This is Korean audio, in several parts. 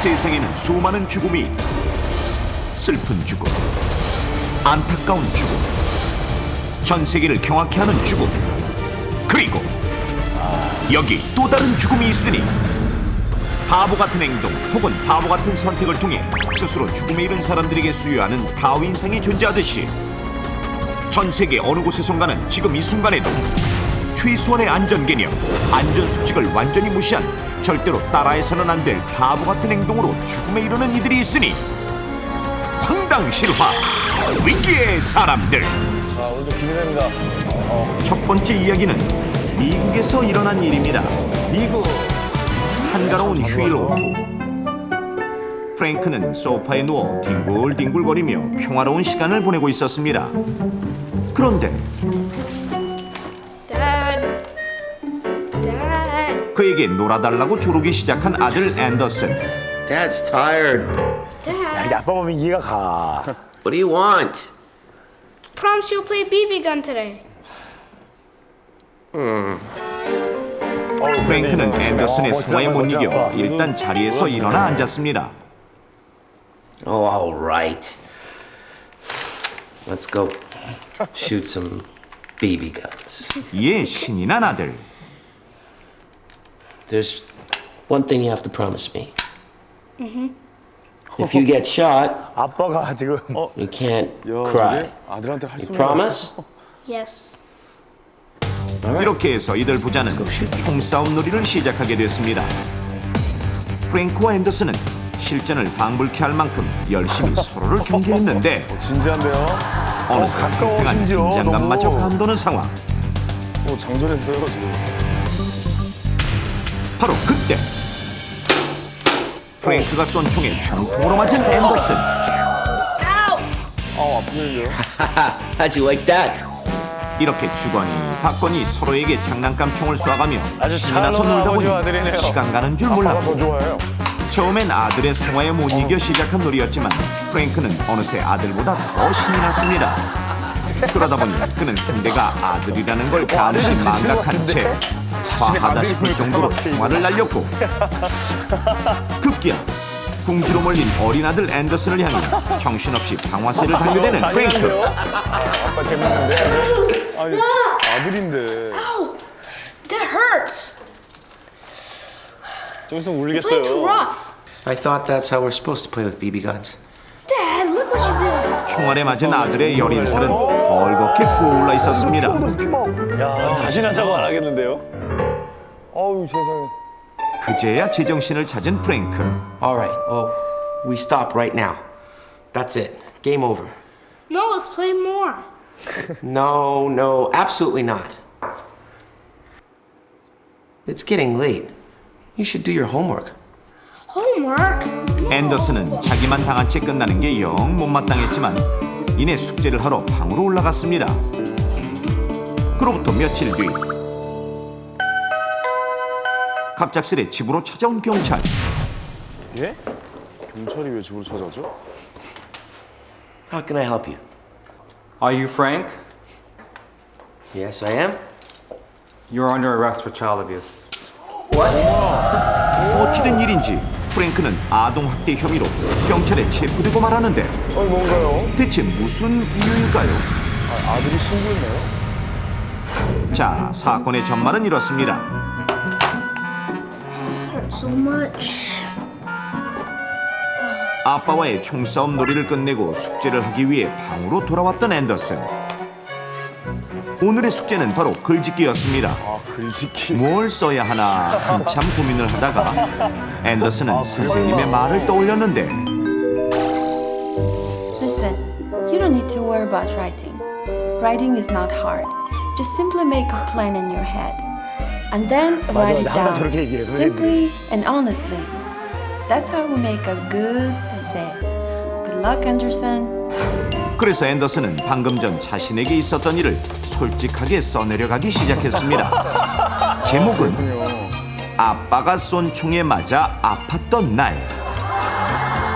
세상에는 수많은 죽음이 슬픈 죽음, 안타까운 죽음, 전 세계를 경악해 하는 죽음, 그리고 여기 또 다른 죽음이 있으니 바보 같은 행동 혹은 바보 같은 선택을 통해 스스로 죽음에 이른 사람들에게 수요하는 다윈상이 존재하듯이 전 세계 어느 곳에선가는 지금 이 순간에도 최소한의 안전 개념, 안전 수칙을 완전히 무시한 절대로 따라해서는 안 될 바보 같은 행동으로 죽음에 이르는 이들이 있으니 황당실화 위기의 사람들. 자, 오늘도 기대됩니다. 첫 번째 이야기는 미국에서 일어난 일입니다. 미국. 한가로운 휴일 오후, 프랭크는 소파에 누워 뒹굴뒹굴거리며 평화로운 시간을 보내고 있었습니다. 그런데 Dad. Dad. 그에게 놀아달라고 조르기 시작한 아들 앤더슨. Dad's tired. Dad. 야, 아빠 보면 이해가 가. What do you want? Promise you'll play BB gun today. 프랭크는 앤더슨의 상황에 못 이겨 일단 자리에서 일어나 앉았습니다. Oh, all right. Let's go shoot some BB guns. 이에 신이 난 아들. There's one thing you have to promise me. If you get shot, 아빠가 지금 you can't cry. 아들한테 할 You 수 promise? Yes. 이렇게 해서 이들 부자는 총싸움 놀이를 시작하게 됐습니다. 프랭크와 앤더슨은 실전을 방불케 할 만큼 열심히 서로를 경계했는데 진지한데요. 어느새 가까워, 팽팽한 심지어. 긴장감마저 너무. 감도는 상황. 장전했어요 지금. 바로 그때 프랭크가 쏜 총에 정통으로 맞은 앤더슨. 아프네요. How'd you like that? 이렇게 주거니 받거니 서로에게 장난감 총을 쏴가며 아주 신이 나서 잘 노는 놀다 아버지와 보니 아들이네요. 시간 가는 줄 아빠가 더 몰랐고 좋아해요. 처음엔 아들의 상화에 못 이겨 시작한 놀이였지만 프랭크는 어느새 아들보다 더 신이 났습니다. 그러다 보니 그는 상대가 아들이라는 걸 잠시 아들은 지친 것 망각한 채 같은데? 자신의 과하다 아들이 싶을 정도로 그렇게 총알을 날렸고 급기야 궁지로 몰린 어린 아들 앤더슨을 향해 정신없이 방화쇠를 당겨대는 프랭크. 잔인한데요? 아빠 재밌는데. 아니, 아들인데. That hurts. 좀 있으면 Play 울겠어요. too rough. I thought that's how we're supposed to play with BB guns. Dad, look what you did. 총알에 맞은 아들의 여린 살은 벌겋게 부어올라 있었습니다. 야, 다시는 하자고 안 하겠는데요? 어우, 세상에. 그제야 제정신을 찾은 프랭크. All right, well, we stop right now. That's it. Game over. No, let's play more. No, no, absolutely not. It's getting late. You should do your homework. Homework? 앤더슨은 자기만 당한 채 끝나는 게 영 못마땅했지만 이내 숙제를 하러 방으로 올라갔습니다. 그로부터 며칠 뒤 갑작스레 집으로 찾아온 경찰. 예? 경찰이 왜 집으로 찾아오죠? How can I help you? Are you Frank? Yes, I am. You're under arrest for child abuse. What? 어찌된 일인지 프랭크는 아동학대 혐의로 경찰에 체포되고 말하는데 뭔가요? 대체 무슨 이유일까요? 아들이 신고했나요? 자, 사건의 전말은 이렇습니다. Hurt so much. 아빠와의 총싸움 놀이를 끝내고 숙제를 하기 위해 방으로 돌아왔던 앤더슨. 오늘의 숙제는 바로 글짓기였습니다. 아, 글짓기. 뭘 써야 하나 한참 고민을 하다가 앤더슨은 선생님의 말을 떠올렸는데 Listen, you don't need to worry about writing. Writing is not hard. Just simply make a plan in your head. And then write it 항상 down. 저렇게 얘기해요, Simply and honestly. That's how we make a good essay. Good luck, Anderson. 그래서 앤더슨은 방금 전 자신에게 있었던 일을 솔직하게 써내려가기 시작했습니다. 제목은 아빠가 쏜 총에 맞아 아팠던 날.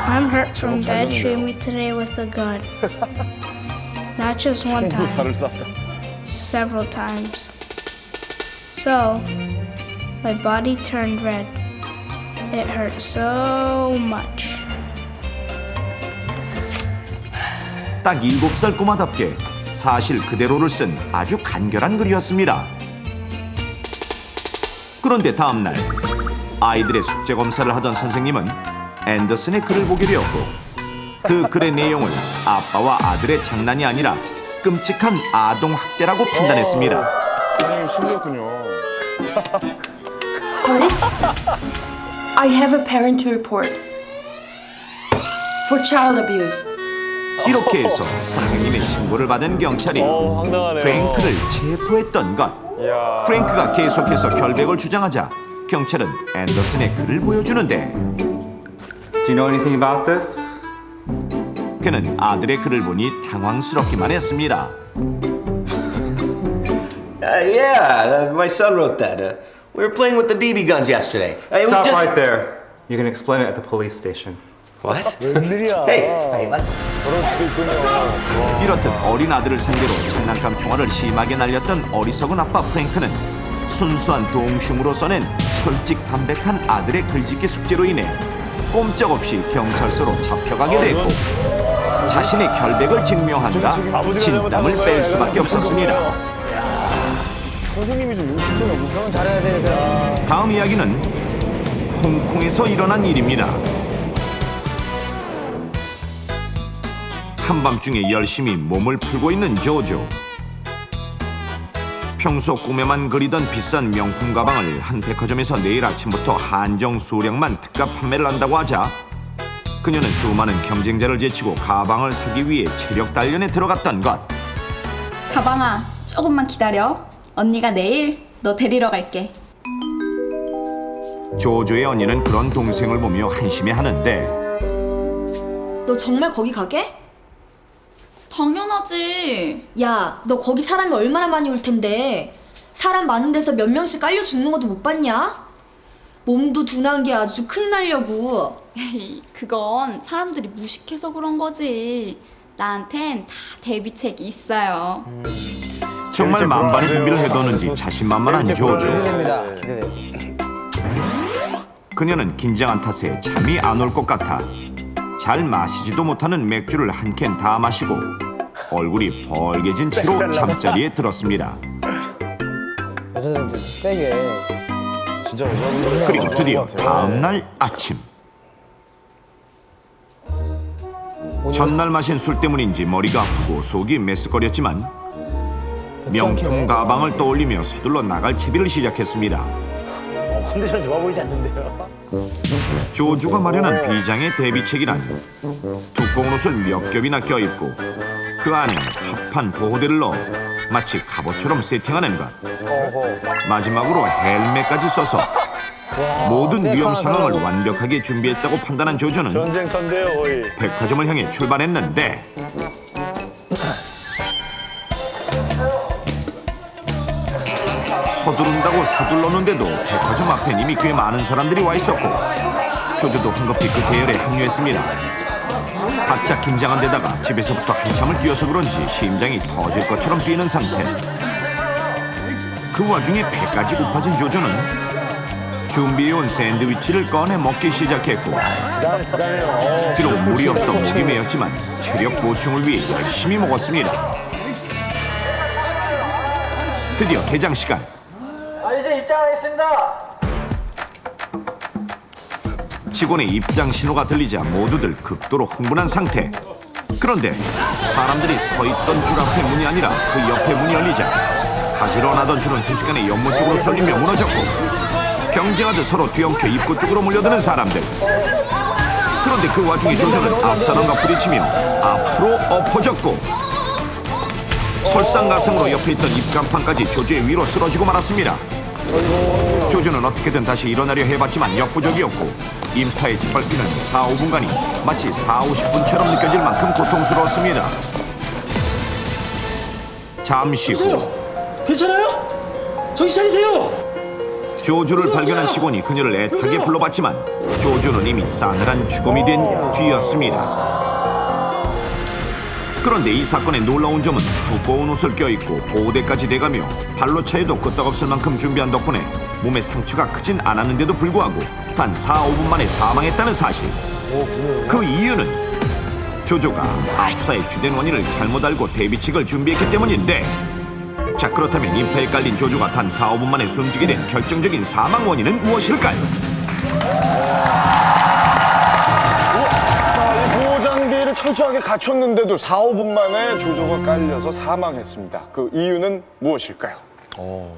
I'm hurt from Dad shooting me today with a gun. Not just one time, 달을 쐈다. several times. So, my body turned red. It hurt so much. 딱 7살 꼬마답게 사실 그대로를 쓴 아주 간결한 글이었습니다. 그런데 다음날 아이들의 숙제 검사를 하던 선생님은 앤더슨의 글을 보게 되었고 그 글의 내용을 아빠와 아들의 장난이 아니라 끔찍한 아동학대라고 판단했습니다. 선생님 신기했군요. Police? I have a parent to report for child abuse. 이렇게 해서 선생님의 신고를 받은 경찰이 황당하네요. 프랭크를 체포했던 것. 이야. 프랭크가 계속해서 결백을 주장하자 경찰은 앤더슨의 글을 보여주는데 Do you know anything about this? 그는 아들의 글을 보니 당황스럽기만 했습니다. Yeah, my son wrote that. We were playing with the BB guns yesterday. We Stop just... right there. You can explain it at the police station. What? 웬일이야. Hey, what? 그럴 수도 있군요. 이렇듯 어린 아들을 상대로 장난감 총알을 심하게 날렸던 어리석은 아빠 프랭크는 순수한 동심으로 써낸 솔직담백한 아들의 글짓기 숙제로 인해 꼼짝없이 경찰서로 잡혀가게 됐고 자신의 결백을 증명한다 진땀을 뺄 수밖에 없었습니다. 선생님이 좀 욕했어요. 그럼 잘해야 되니까. 다음 이야기는 홍콩에서 일어난 일입니다. 한밤중에 열심히 몸을 풀고 있는 조조. 평소 꿈에만 그리던 비싼 명품 가방을 한 백화점에서 내일 아침부터 한정 수량만 특가 판매를 한다고 하자 그녀는 수많은 경쟁자를 제치고 가방을 사기 위해 체력 단련에 들어갔던 것. 가방아, 조금만 기다려. 언니가 내일 너 데리러 갈게. 조조의 언니는 그런 동생을 보며 한심해하는데 너 정말 거기 가게? 당연하지. 야, 너 거기 사람이 얼마나 많이 올 텐데 사람 많은 데서 몇 명씩 깔려 죽는 것도 못 봤냐? 몸도 둔한 게 아주 큰일 나려고. 에이, 그건 사람들이 무식해서 그런 거지. 나한텐 다 대비책이 있어요. 정말 만반의 준비를 해뒀는지 자신만만한 조조. 그녀는 긴장한 탓에 잠이 안 올 것 같아 잘 마시지도 못하는 맥주를 한 캔 다 마시고 얼굴이 벌개진 채로 잠자리에 들었습니다. 여자들은 세게. 진짜 여자분들. 그리고 드디어 다음 날 아침. 전날 마신 술 때문인지 머리가 아프고 속이 메스꺼렸지만 명품 가방을 떠올리며 서둘러 나갈 채비를 시작했습니다. 컨디션 좋아 보이지 않는데요. 조주가 마련한 비장의 대비책이란 두꺼운 옷을 몇 겹이나 껴입고 그 안에 합판 보호대를 넣어 마치 갑옷처럼 세팅하는 것. 마지막으로 헬멧까지 써서 모든 위험 상황을 완벽하게 준비했다고 판단한 조조는 전쟁터인데요, 거의. 백화점을 향해 출발했는데 서두른다고 서둘렀는데도 백화점 앞엔 이미 꽤 많은 사람들이 와 있었고 조조도 황급히 그 대열에 합류했습니다. 바짝 긴장한 데다가 집에서부터 한참을 뛰어서 그런지 심장이 터질 것처럼 뛰는 상태. 그 와중에 배까지 고파진 조조는 준비해온 샌드위치를 꺼내 먹기 시작했고 비록 물이 없어 목이 메었지만 체력 보충을 위해 열심히 먹었습니다. 드디어 개장 시간. 이제 입장하겠습니다. 직원의 입장 신호가 들리자 모두들 극도로 흥분한 상태. 그런데 사람들이 서 있던 줄 앞에 문이 아니라 그 옆에 문이 열리자 가지런하던 줄은 순식간에 연못 쪽으로 쏠리며 무너졌고 경쟁하듯 서로 뒤엉켜 입구 쪽으로 몰려드는 사람들. 그런데 그 와중에 조조는 앞사람과 부딪히며 앞으로 엎어졌고 설상가상으로 옆에 있던 입간판까지 조조의 위로 쓰러지고 말았습니다. 조조는 어떻게든 다시 일어나려 해봤지만 역부족이었고 인파에 짓밟히는 4-5분간이 마치 40-50분처럼 느껴질 만큼 고통스러웠습니다. 잠시 후 괜찮아요? 정신 차리세요. 조조를 발견한 직원이 그녀를 애타게 불러봤지만 조조는 이미 싸늘한 죽음이 된 뒤였습니다. 그런데 이 사건의 놀라운 점은 두꺼운 옷을 껴입고 보호대까지 대가며 발로 차에도 끄떡없을 만큼 준비한 덕분에 몸에 상처가 크진 않았는데도 불구하고 단 4-5분 만에 사망했다는 사실. 그 이유는 조조가 압사의 주된 원인을 잘못 알고 대비책을 준비했기 때문인데, 자, 그렇다면 인파에 깔린 조조가 단 4-5분 만에 숨지게 된 결정적인 사망 원인은 무엇일까요? 자, 이 보호 장비를 철저하게 갖췄는데도 4-5분 만에 조조가 깔려서 사망했습니다. 그 이유는 무엇일까요?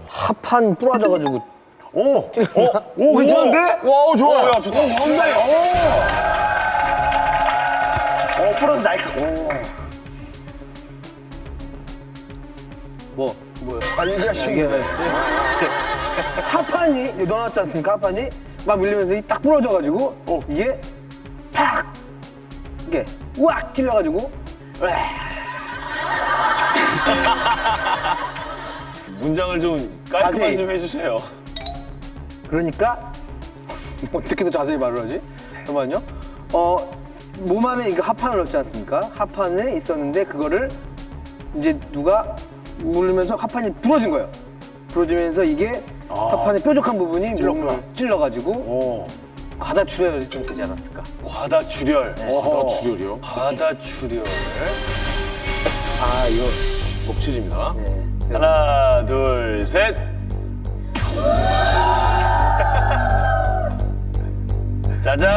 합판 부러져가지고. 오, 괜찮은데? 와, 좋아. 야, 좋다. 상당히. 부러진 나이크. 뭐야? 아니, 이게 합판이 넣어놨지 않습니까? 합판이 막 밀리면서 딱 부러져가지고 이게 팍 이게 우악 찔려가지고 문장을 좀 깔끔하게 자세히. 좀 해주세요. 그러니까 어떻게 더 자세히 말을 하지? 잠깐만요. 몸 안에 이거 합판을 넣지 않습니까? 합판에 있었는데 그거를 이제 누가 물리면서 합판이 부러진 거예요. 부러지면서 이게 합판의 뾰족한 부분이 몸을 찔러가지고 과다출혈이 좀 되지 않았을까? 과다출혈. 과다출혈이요? 과다출혈. 아 이거 목줄입니다. 네. 하나, 둘, 셋. 짜잔.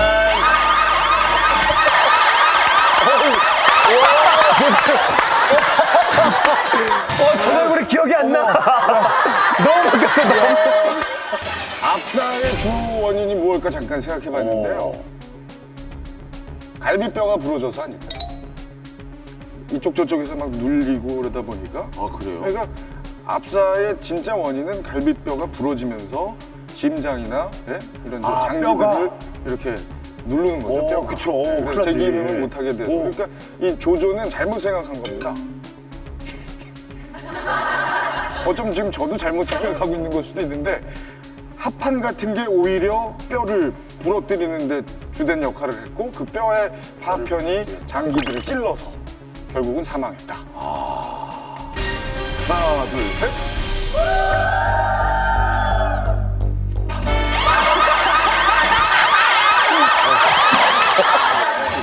저 얼굴이 기억이 안 나. 너무 바뀌었어. 너무. 압사의 주 원인이 무엇일까 잠깐 생각해봤는데요. 갈비뼈가 부러져서 아닐까요? 이쪽 저쪽에서 막 눌리고 그러다 보니까. 아, 그래요? 그러니까 압사의 진짜 원인은 갈비뼈가 부러지면서 심장이나 이런 이제 장기들을 이렇게 누르는 거죠. 뼈가. 그쵸. 그래서 제 기능을 못하게 돼서. 그러니까 이 조조는 잘못 생각한 겁니다. 어쩜 지금 저도 잘못 생각하고 있는 걸 수도 있는데, 합판 같은 게 오히려 뼈를 부러뜨리는 데 주된 역할을 했고, 그 뼈의 파편이 장기들을 찔러서 결국은 사망했다. 하나, 둘, 셋.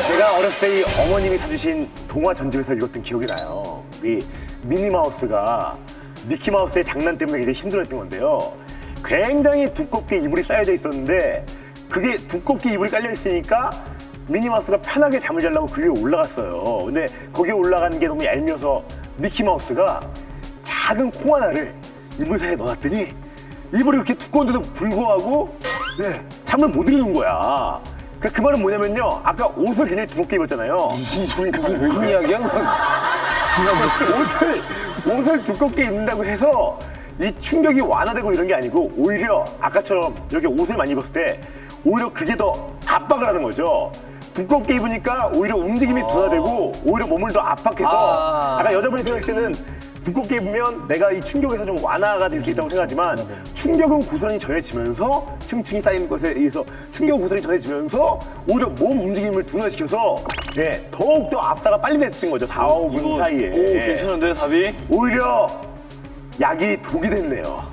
제가 어렸을 때 이 어머님이 사주신 동화 전집에서 읽었던 기억이 나요. 이 미니마우스가 미키마우스의 장난 때문에 굉장히 힘들어했던 건데요. 굉장히 두껍게 이불이 쌓여져 있었는데 그게 두껍게 이불이 깔려 있으니까 미니마우스가 편하게 잠을 자려고 그 위에 올라갔어요. 근데 거기에 올라가는 게 너무 얄미워서 미키마우스가 작은 콩 하나를 이불 사이에 넣어놨더니 이불이 이렇게 두꺼운데도 불구하고 잠을 못 이루는 거야. 그 말은 뭐냐면요. 아까 옷을 굉장히 두껍게 입었잖아요. 무슨 소린가? 무슨 이야기야? 옷을 두껍게 입는다고 해서 이 충격이 완화되고 이런 게 아니고 오히려 아까처럼 이렇게 옷을 많이 입었을 때 오히려 그게 더 압박을 하는 거죠. 두껍게 입으니까 오히려 움직임이 둔화되고 오히려 몸을 더 압박해서 아까 여자분이 생각했을 때는 두껍게 입으면 내가 이 충격에서 좀 완화가 될 수 있다고 생각하지만 충격은 고스란히 전해지면서 층층이 쌓이는 것에 의해서 충격은 고스란히 전해지면서 오히려 몸 움직임을 둔화시켜서 더욱더 압사가 빨리 됐던 거죠. 4-5분 사이에. 오, 괜찮은데 답이? 오히려 약이 독이 됐네요.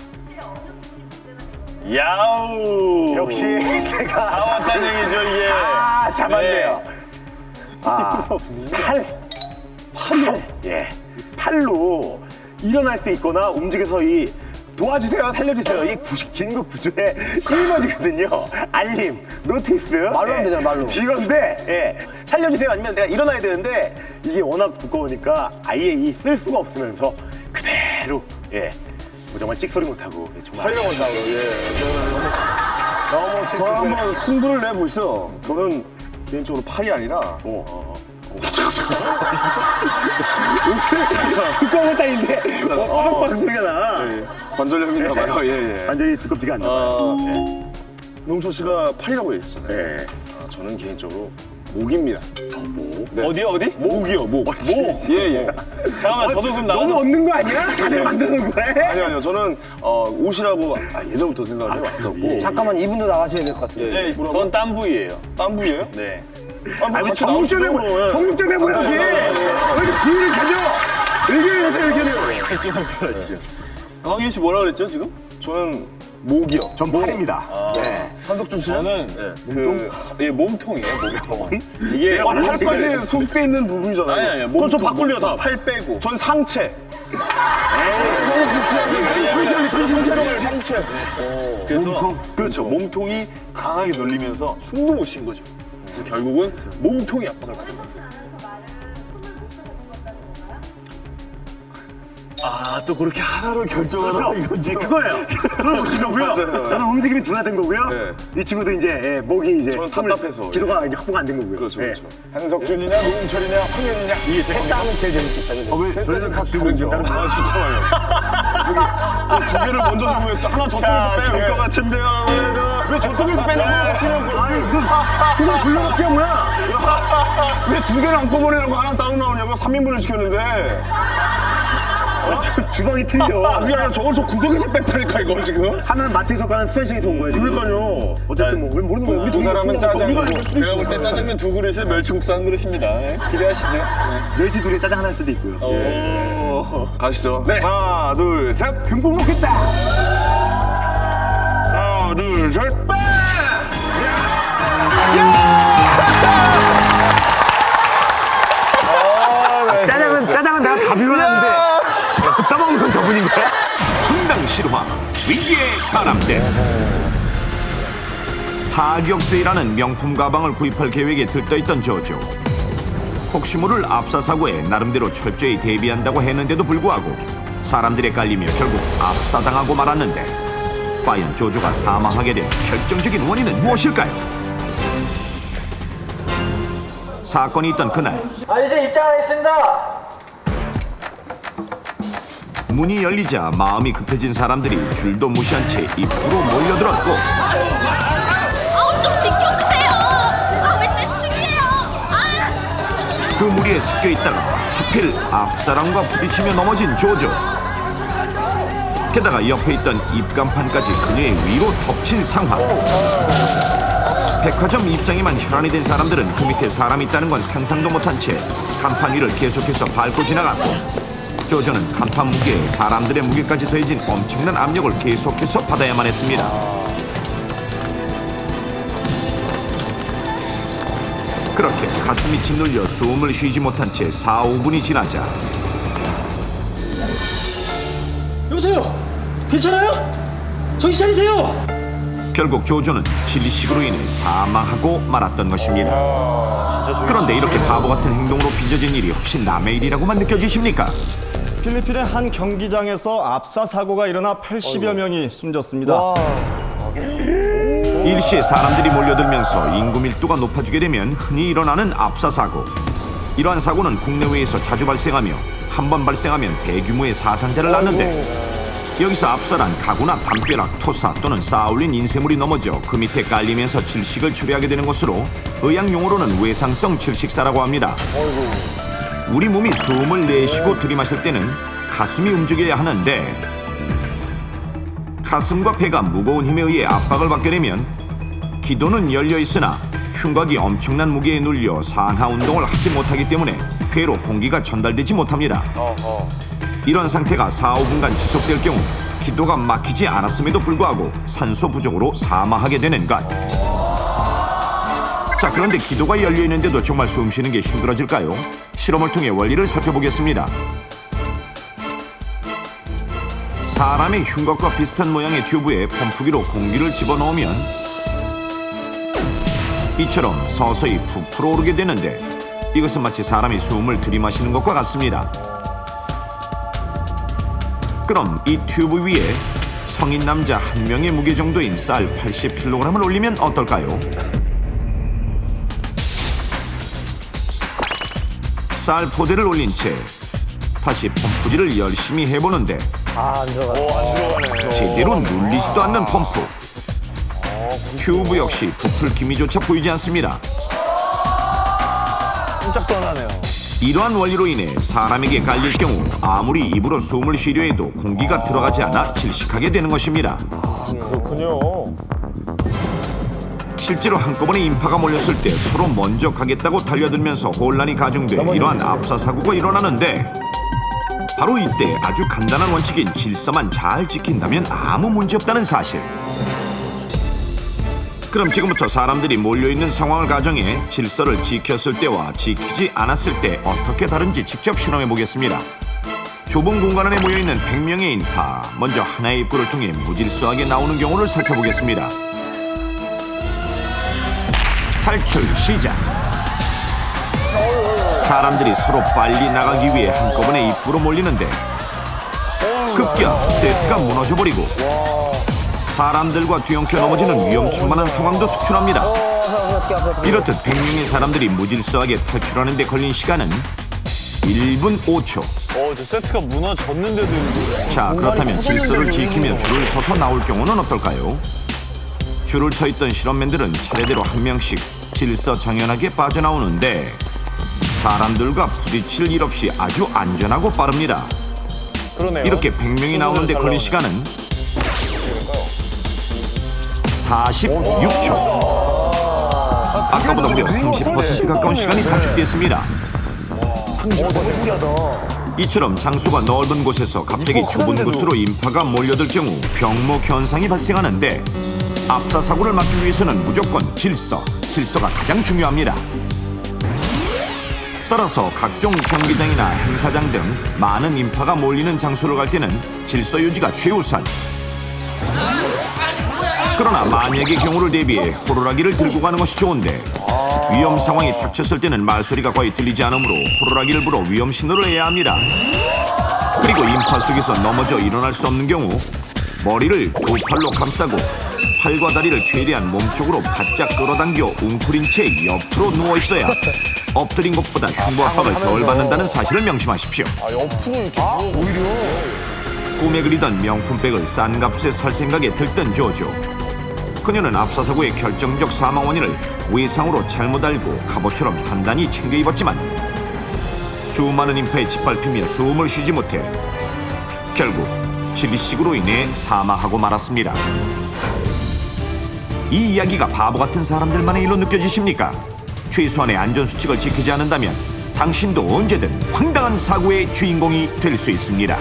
야우. 역시 제가 다 왔다는 얘기죠, 이게. 다 잡았네요. 팔로 일어날 수 있거나 움직여서 이 도와주세요, 살려주세요. 이 긴급 구조의 1번이거든요. 알림, 노티스. 말로 하면 되잖아, 말로. 이건데, 살려주세요 아니면 내가 일어나야 되는데 이게 워낙 두꺼우니까 아예 이 쓸 수가 없으면서 그대로, 뭐 정말 찍소리 못하고 정말 활용한다고, 너무 저 한번 승부를 내보시죠. 저는 개인적으로 팔이 아니라 두꺼운 딸인데 빠박빠박 소리가 나. 관절염인가 봐요. 완전히 두껍지가 않나 봐요. 명철 씨가 팔이라고 얘기했잖아요. 저는 개인적으로 목입니다. 목. 어디? 목이요, 목. 예. 잠깐만, 저도 그럼 너무 얻는 거 아니야? 다들 만드는 거야? 아니요. 저는 옷이라고 예전부터 생각을 해왔었고. 잠깐만 이분도 나가셔야 될 것 같은데. 전 땀 부위예요. 땀 부위예요? 네. 아니, 전문점 해보여. 전문점 해보여, 여기. 왜 이렇게 부위를 찾아? 의견을 해서 의견을. 황현 씨 뭐라 그랬죠, 지금? 저는 목이요. 전 팔입니다. 네. 한석준 씨는? 저는 몸통이에요. 몸통. 이게 팔까지 소속돼 있는 부분이잖아요. 아니, 그럼 저 바꿀래요 다. 팔 빼고. 전 상체. 상체. 그래서 몸통? 그렇죠. 몸통이 강하게 눌리면서 숨도 못 쉰 거죠. 그래서 결국은 몸통이 압박을 받는 거예요. 아, 또 그렇게 하나로 결정하라 이거지. 그거예요. 그걸 보시려고요. 저는 움직임이 둔화된 거고요. 네. 이 친구도 이제 목이 이제 저는 답답해서. 기도가 이제 확보가 안 된 거고요. 그렇죠, 예. 그렇죠. 한석준이냐, 노인철이냐, 황현이냐. 이게 셋 다 하면 제일 재밌겠다. 왜 저희는 다 다르죠? 잠깐만요. 두 개를 먼저 주고 했죠. 하나 저쪽에서 빼요. 될것 같은데요. 왜 저쪽에서 빼냐고 하시냐고. 아니 무슨 그걸 불러놓기야 뭐야? 왜 두 개를 한꺼번에 하고 하나 따로 나오냐고. 3인분을 시켰는데. 주방이 틀려. 그게 아니라 저걸 저 구석에서 뺐다니까 이거 지금. 하나는 마트에서 가는 수현식에서 온 거야 지금. 그러니까요. 어쨌든 뭐 우리 모르는 거예요. 우리 두 사람은 짜장면. 제가 볼 때 짜장면 2그릇에 멸치국수 1그릇입니다. 기대하시죠. 멸치 둘에 짜장 하나일 수도 있고요. 가시죠. 네. 하나, 둘, 셋. 흉뽕 먹겠다. 하나, 둘, 셋. 짜장은 내가 다 비워놨는데 떠먹는 건 저분인 거야? 황당 실화 위기의 사람들. 파격 세일하는 명품 가방을 구입할 계획에 들떠있던 조조. 혹시 모를 압사 사고에 나름대로 철저히 대비한다고 했는데도 불구하고 사람들에 깔리며 결국 압사당하고 말았는데 과연 조조가 사망하게 된 결정적인 원인은 무엇일까요? 사건이 있던 그날 이제 입장하겠습니다. 문이 열리자 마음이 급해진 사람들이 줄도 무시한 채 입구로 몰려들었고 좀 비켜주세요. 왜 세층이에요? 그 무리에 섞여 있다가 하필 앞사람과 부딪히며 넘어진 조조. 게다가 옆에 있던 입간판까지 그녀의 위로 덮친 상황. 백화점 입장에만 혈안이 된 사람들은 그 밑에 사람이 있다는 건 상상도 못한 채 간판 위를 계속해서 밟고 지나갔고 조조는 간판 무게에 사람들의 무게까지 더해진 엄청난 압력을 계속해서 받아야만 했습니다. 그렇게 가슴이 짓눌려 숨을 쉬지 못한 채 4, 5분이 지나자 여보세요? 괜찮아요? 정신 차리세요! 결국 조조는 질식으로 인해 사망하고 말았던 것입니다. 그런데 이렇게 바보 같은 행동으로 빚어진 일이 혹시 남의 일이라고만 느껴지십니까? 필리핀의 한 경기장에서 압사 사고가 일어나 80여 명이 숨졌습니다. 일시에 사람들이 몰려들면서 인구 밀도가 높아지게 되면 흔히 일어나는 압사 사고. 이러한 사고는 국내외에서 자주 발생하며 한 번 발생하면 대규모의 사상자를 낳는데 여기서 압사란 가구나 담벼락, 토사 또는 쌓아올린 인쇄물이 넘어져 그 밑에 깔리면서 질식을 초래하게 되는 것으로 의학 용어로는 외상성 질식사라고 합니다. 우리 몸이 숨을 내쉬고 들이마실 때는 가슴이 움직여야 하는데 가슴과 배가 무거운 힘에 의해 압박을 받게 되면 기도는 열려 있으나 흉곽이 엄청난 무게에 눌려 산하 운동을 하지 못하기 때문에 폐로 공기가 전달되지 못합니다. 이런 상태가 4, 5분간 지속될 경우 기도가 막히지 않았음에도 불구하고 산소 부족으로 사망하게 되는 것. 자, 그런데 기도가 열려 있는데도 정말 숨 쉬는 게 힘들어질까요? 실험을 통해 원리를 살펴보겠습니다. 사람의 흉곽과 비슷한 모양의 튜브에 펌프기로 공기를 집어넣으면 이처럼 서서히 부풀어 오르게 되는데 이것은 마치 사람이 숨을 들이마시는 것과 같습니다. 그럼 이 튜브 위에 성인 남자 한 명의 무게 정도인 쌀 80kg을 올리면 어떨까요? 쌀 포대를 올린 채 다시 펌프질을 열심히 해보는데 안 들어가네. 제대로 눌리지도 않는 펌프. 튜브 역시 부풀 기미조차 보이지 않습니다. 깜짝 놀라네요. 이러한 원리로 인해 사람에게 깔릴 경우 아무리 입으로 숨을 쉬려 해도 공기가 들어가지 않아 질식하게 되는 것입니다. 그렇군요. 실제로 한꺼번에 인파가 몰렸을 때 서로 먼저 가겠다고 달려들면서 혼란이 가중돼 이러한 압사 사고가 일어나는데 바로 이때 아주 간단한 원칙인 질서만 잘 지킨다면 아무 문제 없다는 사실. 그럼 지금부터 사람들이 몰려있는 상황을 가정해 질서를 지켰을 때와 지키지 않았을 때 어떻게 다른지 직접 실험해 보겠습니다. 좁은 공간 안에 모여있는 100명의 인파, 먼저 하나의 입구를 통해 무질서하게 나오는 경우를 살펴보겠습니다. 탈출 시작. 사람들이 서로 빨리 나가기 위해 한꺼번에 입구로 몰리는데 급기야 세트가 무너져버리고 사람들과 뒤엉켜 넘어지는 위험천만한 상황도 속출합니다. 이렇듯 100명의 사람들이 무질서하게 탈출하는 데 걸린 시간은 1분 5초. 저 세트가 무너졌는데도. 자, 그렇다면 질서를 지키며 줄을 서서 나올 경우는 어떨까요? 줄을 서 있던 실험맨들은 차례대로 한 명씩 질서 정연하게 빠져나오는데 사람들과 부딪힐 일 없이 아주 안전하고 빠릅니다. 그러네요. 이렇게 100명이 나오는데 걸린 시간은 46초. 아까보다 무려 30% 가까운 시간이 단축됐습니다. 이처럼 장소가 넓은 곳에서 갑자기 좁은 곳으로 인파가 몰려들 경우 병목 현상이 발생하는데 압사 사고를 막기 위해서는 무조건 질서가 가장 중요합니다. 따라서 각종 경기장이나 행사장 등 많은 인파가 몰리는 장소를 갈 때는 질서 유지가 최우선. 그러나 만약의 경우를 대비해 호루라기를 들고 가는 것이 좋은데 위험 상황이 닥쳤을 때는 말소리가 거의 들리지 않으므로 호루라기를 불어 위험 신호를 해야 합니다. 그리고 인파 속에서 넘어져 일어날 수 없는 경우 머리를 두 팔로 감싸고 팔과 다리를 최대한 몸쪽으로 바짝 끌어당겨 웅크린 채 옆으로 누워있어야 엎드린 것보다 흉부 압박을 덜 받는다는 사실을 명심하십시오. 옆으로 이렇게 오히려. 꿈에 그리던 명품백을 싼 값에 살 생각에 들뜬 조조. 그녀는 압사사고의 결정적 사망 원인을 외상으로 잘못 알고 갑옷처럼 단단히 챙겨 입었지만 수많은 인파에 짓밟히며 숨을 쉬지 못해 결국 질식으로 인해 사망하고 말았습니다. 이 이야기가 바보 같은 사람들만의 일로 느껴지십니까? 최소한의 안전수칙을 지키지 않는다면 당신도 언제든 황당한 사고의 주인공이 될 수 있습니다.